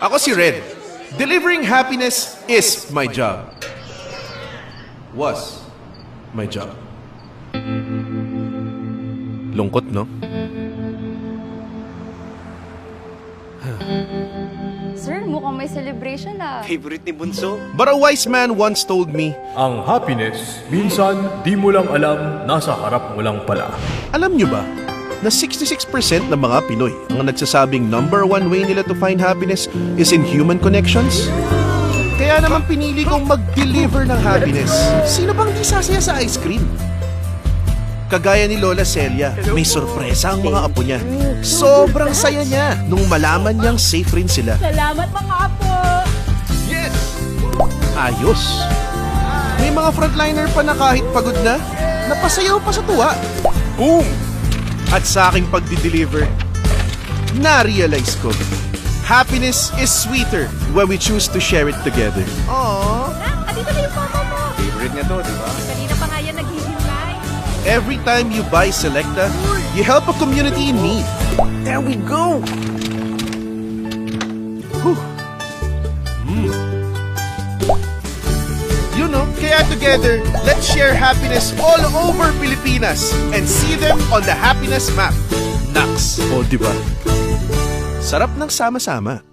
Ako si Red. Delivering happiness is my job. Was my job. Lungkot, no? Sir, mukhang may celebration ah. Favorite ni Bunso? But a wise man once told me, Ang happiness, minsan di mo lang alam, nasa harap mo lang pala. alam nyo ba na 66% ng mga Pinoy ang nagsasabing number one way nila to find happiness is in human connections? Kaya naman pinili kong mag-deliver ng happiness. Sino bang di sasaya sa ice cream? Kagaya ni Lola Celia, may sorpresa ang mga apo niya. Sobrang saya niya nung malaman niyang safe rin sila. Salamat mga apo! Yes! Ayos! May mga frontliner pa na kahit pagod na, napasayaw pa sa tuwa. Boom! At sa aking pagdi-deliver, na-realize ko, happiness is sweeter when we choose to share it together. Aww! Andito na yung papa mo! Favorite niya to, di ba? Kanina pa nga yan naghihintay. Every time you buy Selecta, you help a community in need. There we go! Whew. You know, kaya together, let's share happiness all over Pilipinas and see them on the happiness map. Naks! O, diba? Sarap ng sama-sama.